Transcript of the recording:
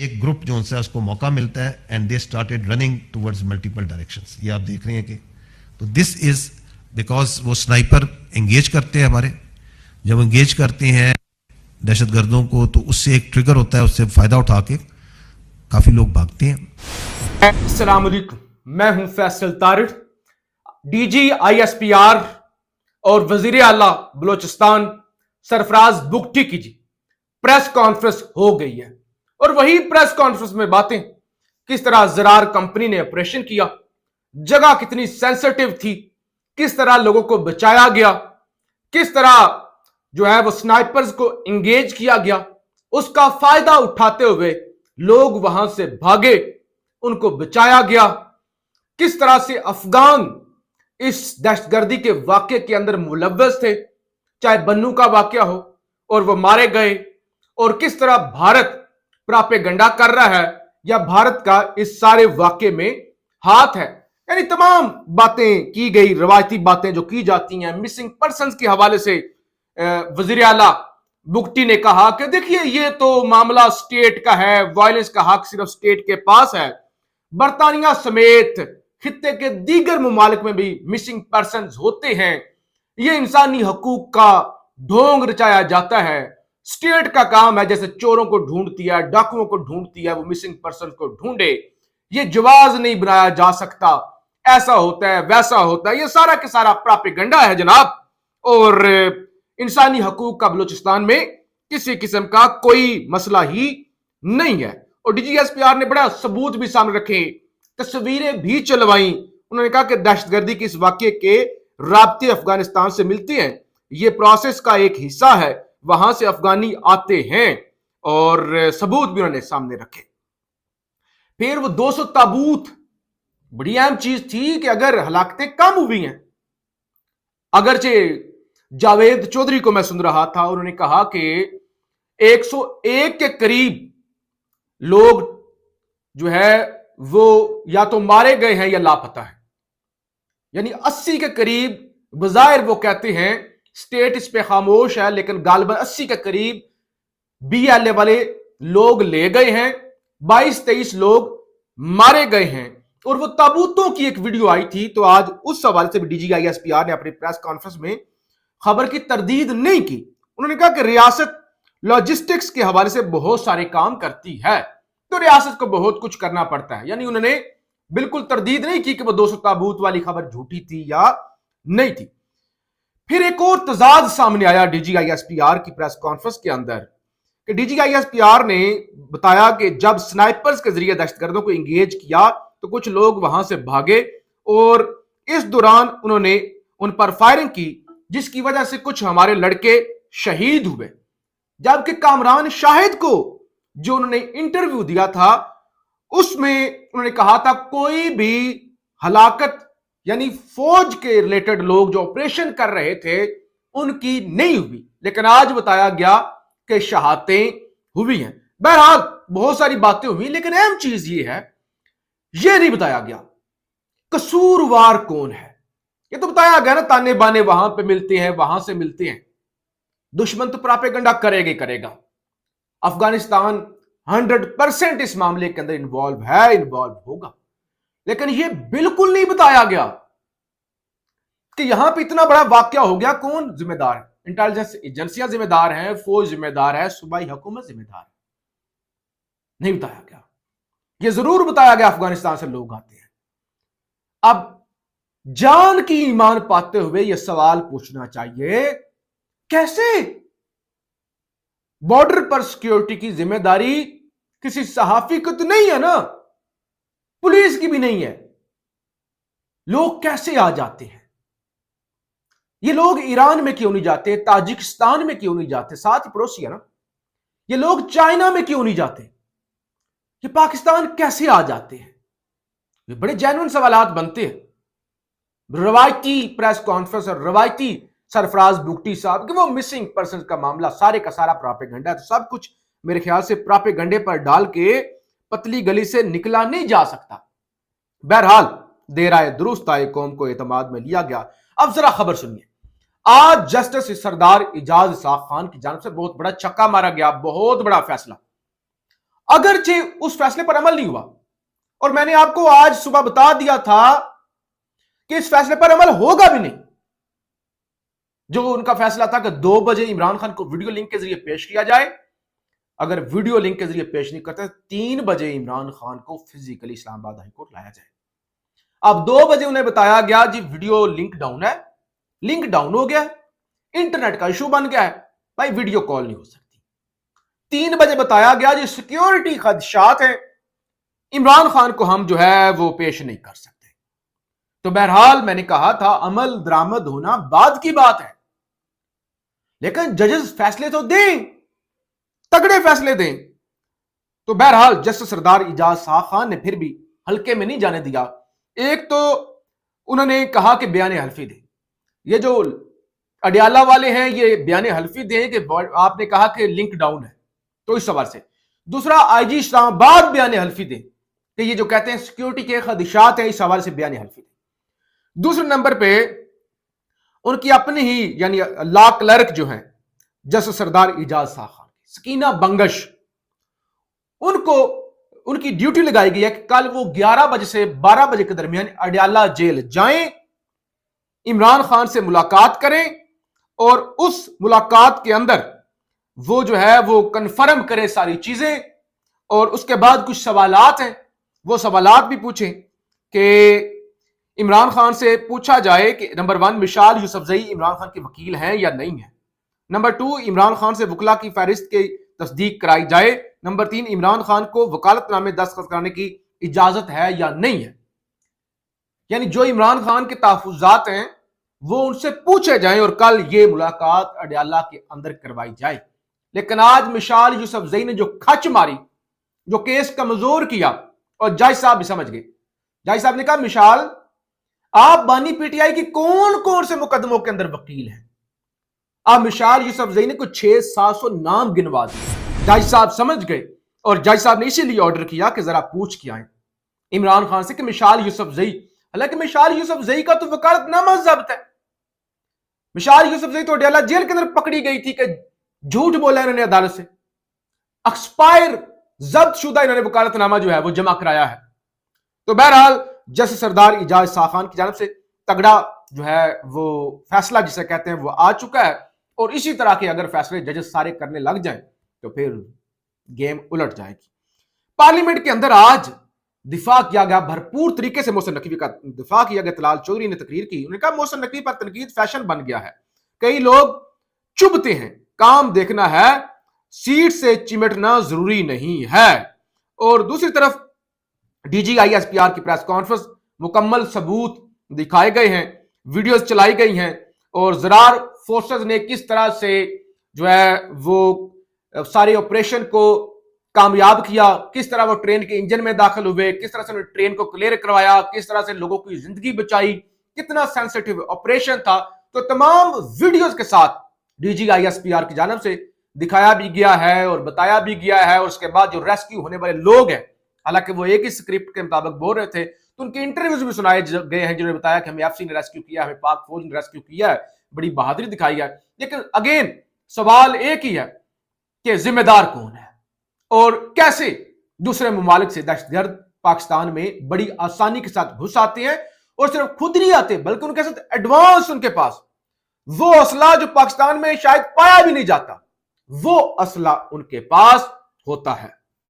ایک گروپ جو ان سے اس کو موقع ملتا ہے and they started running towards multiple directions. یہ آپ دیکھ رہے ہیں کہ تو دس از بیکاز وہ سنائپر انگیج کرتے ہیں ہمارے. جب انگیج کرتے ہیں دہشت گردوں کو تو اس سے ایک ٹریگر ہوتا ہے, اس سے فائدہ اٹھا کے کافی لوگ بھاگتے ہیں. السلام علیکم, میں ہوں Faisal Tarar. D G I S P R اور وزیر اعلیٰ بلوچستان سرفراز بگٹی کی پریس کانفرنس ہو گئی ہے, اور وہی پریس کانفرنس میں باتیں کس طرح زرار کمپنی نے آپریشن کیا, جگہ کتنی سینسٹیو تھی, کس طرح لوگوں کو بچایا گیا, کس طرح جو ہے وہ سنائپرز کو انگیج کیا گیا, اس کا فائدہ اٹھاتے ہوئے لوگ وہاں سے بھاگے, ان کو بچایا گیا, کس طرح سے افغان اس دہشت گردی کے واقعے کے اندر ملوث تھے, چاہے بنو کا واقعہ ہو اور وہ مارے گئے, اور کس طرح بھارت پراپیگنڈا کر رہا ہے یا بھارت کا اس سارے واقعے میں ہاتھ ہے. یعنی تمام باتیں کی گئی, روایتی باتیں جو کی جاتی ہیں. مسنگ پرسنز کے حوالے سے وزیر اعلیٰ بگٹی نے کہا کہ دیکھیے یہ تو معاملہ سٹیٹ کا ہے, وائلنس کا حق صرف سٹیٹ کے پاس ہے. برطانیہ سمیت خطے کے دیگر ممالک میں بھی مسنگ پرسنز ہوتے ہیں. یہ انسانی حقوق کا ڈھونگ رچایا جاتا ہے. سٹیٹ کا کام ہے جیسے چوروں کو ڈھونڈتی ہے, ڈاکوؤں کو ڈھونڈتی ہے, وہ مسنگ پرسن کو ڈھونڈے. یہ جواز نہیں بنایا جا سکتا, ایسا ہوتا ہے ویسا ہوتا ہے. یہ سارا کے سارا پراپیگنڈا ہے جناب, اور انسانی حقوق کا بلوچستان میں کسی قسم کا کوئی مسئلہ ہی نہیں ہے. اور D G S P R نے بڑا ثبوت بھی سامنے رکھے, تصویریں بھی چلوائیں. انہوں نے کہا کہ دہشت گردی کے اس واقعے کے رابطے افغانستان سے ملتے ہیں, یہ پروسیس کا ایک حصہ ہے, وہاں سے افغانی آتے ہیں, اور ثبوت بھی انہوں نے سامنے رکھے. پھر وہ 200 تابوت, بڑی اہم چیز تھی کہ اگر ہلاکتیں کم ہوئی ہیں, اگرچہ جاوید چودھری کو میں سن رہا تھا, انہوں نے کہا کہ 101 کے قریب لوگ جو ہے وہ یا تو مارے گئے ہیں یا لاپتہ ہیں. یعنی 80 کے قریب بظاہر وہ کہتے ہیں سٹیٹ اس پہ خاموش ہے, لیکن غالباً 80 کے قریب بی ایل اے والے لوگ لے گئے ہیں, 22-23 لوگ مارے گئے ہیں. اور وہ تابوتوں کی ایک ویڈیو آئی تھی, تو آج اس حوالے سے بھی D G I S P R نے اپنی پریس کانفرنس میں خبر کی تردید نہیں کی. انہوں نے کہا کہ ریاست لاجسٹکس کے حوالے سے بہت سارے کام کرتی ہے, تو ریاست کو بہت کچھ کرنا پڑتا ہے. یعنی انہوں نے بالکل تردید نہیں کی کہ وہ 200 تابوت والی خبر جھوٹی تھی یا نہیں تھی. پھر ایک اور تضاد سامنے آیا D G I S P R کی پریس کانفرنس کے اندر, کہ D G I S P R نے بتایا کہ جب سنائپرز کے ذریعے دہشت گردوں کو انگیج کیا تو کچھ لوگ وہاں سے بھاگے, اور اس دوران انہوں نے ان پر فائرنگ کی, جس کی وجہ سے کچھ ہمارے لڑکے شہید ہوئے. جبکہ کامران شاہد کو جو انہوں نے انٹرویو دیا تھا اس میں انہوں نے کہا تھا کوئی بھی ہلاکت یعنی فوج کے ریلیٹڈ لوگ جو آپریشن کر رہے تھے ان کی نہیں ہوئی, لیکن آج بتایا گیا کہ شہادتیں ہوئی ہیں. بہرحال بہت ساری باتیں ہوئی, لیکن اہم چیز یہ ہے, یہ نہیں بتایا گیا قصوروار کون ہے. یہ تو بتایا گیا نا تانے بانے وہاں پہ ملتے ہیں, وہاں سے ملتے ہیں. دشمن تو پراپیگنڈا کرے گا. افغانستان 100% اس معاملے کے اندر انوالو ہے, انوالو ہوگا, لیکن یہ بالکل نہیں بتایا گیا کہ یہاں پہ اتنا بڑا واقعہ ہو گیا, کون ذمہ دار ہے. انٹیلیجنس ایجنسیاں ذمہ دار ہیں, فوج ذمہ دار ہے, صوبائی حکومت ذمہ دار ہے. نہیں بتایا گیا. یہ ضرور بتایا گیا افغانستان سے لوگ آتے ہیں. اب جان کی ایمان پاتے ہوئے یہ سوال پوچھنا چاہیے, کیسے بارڈر پر سیکیورٹی کی ذمہ داری کسی صحافی کو تو نہیں ہے نا, پولیس کی بھی نہیں ہے. لوگ کیسے آ جاتے ہیں؟ یہ لوگ ایران میں کیوں نہیں جاتے, تاجکستان میں کیوں نہیں جاتے, ساتھ ہی پڑوسی ہے نا. یہ لوگ چائنا میں کیوں نہیں جاتے, یہ پاکستان کیسے آ جاتے ہیں؟ یہ بڑے جینوئن سوالات بنتے ہیں. روایتی پریس کانفرنس اور روایتی سرفراز بگٹی صاحب کہ وہ مسنگ پرسنز کا معاملہ سارے کا سارا پراپیگنڈا ہے, تو سب کچھ میرے خیال سے پراپیگنڈے پر ڈال کے پتلی گلی سے نکلا نہیں جا سکتا. بہرحال دیر آئے درست آئے, قوم کو اعتماد میں لیا گیا. اب ذرا خبر سنیے. آج جسٹس سردار اعجاز اسحاق خان کی جانب سے بہت بڑا چھکا مارا گیا, بہت بڑا فیصلہ. اگرچہ اس فیصلے پر عمل نہیں ہوا، اور میں نے آپ کو آج صبح بتا دیا تھا کہ اس فیصلے پر عمل ہوگا بھی نہیں. جو ان کا فیصلہ تھا کہ 2 بجے عمران خان کو ویڈیو لنک کے ذریعے پیش کیا جائے، اگر ویڈیو لنک کے ذریعے پیش نہیں کرتے 3 بجے عمران خان کو فزیکلی اسلام آباد ہائی کورٹ لایا جائے. اب 2 بجے انہیں بتایا گیا جی ویڈیو لنک ڈاؤن ہے، لنک ڈاؤن ہو گیا، انٹرنیٹ کا ایشو بن گیا ہے، بھائی ویڈیو کال نہیں ہو سکتی. 3 بجے بتایا گیا جی سیکیورٹی خدشات ہیں، عمران خان کو ہم جو ہے وہ پیش نہیں کر سکتے. تو بہرحال میں نے کہا تھا عمل درآمد ہونا بعد کی بات ہے، لیکن ججز فیصلے تو دیں، تگڑے فیصلے دیں. تو بہرحال جسٹس سردار اعجاز شاہ خان نے پھر بھی ہلکے میں نہیں جانے دیا. ایک تو انہوں نے کہا کہ بیان حلفی دیں، یہ جو اڈیالہ والے ہیں یہ بیان حلفی دیں کہ آپ نے کہا کہ لنک ڈاؤن ہے تو اس سوال سے. دوسرا آئی جی اسلام آباد بیان حلفی دیں کہ یہ جو کہتے ہیں سیکیورٹی کے خدشات ہیں، اس حوالے سے بیان حلفی دیں. دوسرے نمبر پہ ان کی اپنی ہی یعنی لا کلرک جو ہیں جسٹس سردار اعجاز شاہ خان سکینہ بنگش، ان کو ان کی ڈیوٹی لگائی گئی ہے کہ کل وہ 11 بجے سے 12 بجے کے درمیان اڈیالہ جیل جائیں، عمران خان سے ملاقات کریں اور اس ملاقات کے اندر وہ جو ہے وہ کنفرم کرے ساری چیزیں، اور اس کے بعد کچھ سوالات ہیں وہ سوالات بھی پوچھیں کہ عمران خان سے پوچھا جائے کہ نمبر 1 مشال یوسفزئی عمران خان کے وکیل ہیں یا نہیں ہیں، نمبر 2 عمران خان سے وکلا کی فہرست کی تصدیق کرائی جائے، نمبر 3 عمران خان کو وکالت نامے دستخط کرانے کی اجازت ہے یا نہیں ہے. یعنی جو عمران خان کے تحفظات ہیں وہ ان سے پوچھے جائیں اور کل یہ ملاقات اڈیالہ کے اندر کروائی جائے. لیکن آج مشال یوسفزئی نے جو کھچ ماری، جو کیس کمزور کیا، اور جج صاحب بھی سمجھ گئے. جج صاحب نے کہا مشال آپ بانی پی ٹی آئی کی کون کون سے مقدموں کے اندر وکیل ہیں؟ اب مشال یوسفزئی نے کچھ 600-700 نام گنوا دیے. جج صاحب سمجھ گئے اور جج صاحب نے اسی لیے آرڈر کیا کہ ذرا پوچھ کے آئیں عمران خان سے کہ مشال یوسفزئی، حالانکہ مشال یوسفزئی کا تو وکالت نامہ ضبط ہے، مشال یوسفزئی تو اڈیالہ جیل کے اندر پکڑی گئی تھی کہ جھوٹ بولا انہوں نے عدالت سے، ایکسپائر ضبط شدہ انہوں نے وکالت نامہ جو ہے وہ جمع کرایا ہے. تو بہرحال جسٹس سردار اعجاز شاہ خان کی جانب سے تگڑا جو ہے وہ فیصلہ جسے کہتے ہیں وہ آ چکا ہے، اور اسی طرح کے اگر فیصلے ججز سارے کرنے لگ جائیں تو پھر گیم الٹ جائے گی. پارلیمنٹ کے اندر آج دفاع کیا گیا بھرپور طریقے سے، محسن نقوی کا دفاع کیا گیا. طلال چودھری نے تقریر کی، انہوں نے کہا محسن نقوی پر تنقید فیشن بن گیا ہے، کئی لوگ چبھتے ہیں، کام دیکھنا ہے، سیٹ سے چمٹنا ضروری نہیں ہے. اور دوسری طرف D G I S P R کی پریس کانفرنس، مکمل ثبوت دکھائے گئے ہیں، ویڈیوز چلائی گئی ہیں، اور زرار فورسز نے کس طرح سے جو ہے وہ سارے آپریشن کو کامیاب کیا، کس طرح وہ ٹرین کے انجن میں داخل ہوئے، کس طرح سے انہوں نے ٹرین کو کلیئر کروایا، کس طرح سے لوگوں کی زندگی بچائی، کتنا سینسٹیو آپریشن تھا. تو تمام ویڈیوز کے ساتھ D G I S P R کی جانب سے دکھایا بھی گیا ہے اور بتایا بھی گیا ہے. اور اس کے بعد جو ریسکیو ہونے والے لوگ ہیں، حالانکہ وہ ایک ہی سکرپٹ کے مطابق بول رہے تھے، تو ان کے انٹرویوز بھی سنائے گئے ہیں جنہوں نے بتایا کہ ہمیں ایف سی نے ریسکیو کیا، ہمیں پاک فوج نے ریسکیو کیا ہے، بڑی بہادری دکھائی ہے. لیکن اگین سوال ایک ہی ہے کہ ذمہ دار کون ہے، اور کیسے دوسرے ممالک سے دہشت گرد پاکستان میں بڑی آسانی کے ساتھ گھس آتے ہیں، اور صرف خود نہیں آتے بلکہ ان کے ساتھ ایڈوانس ان کے پاس وہ اسلحہ جو پاکستان میں شاید پایا بھی نہیں جاتا، وہ اسلحہ ان کے پاس ہوتا ہے.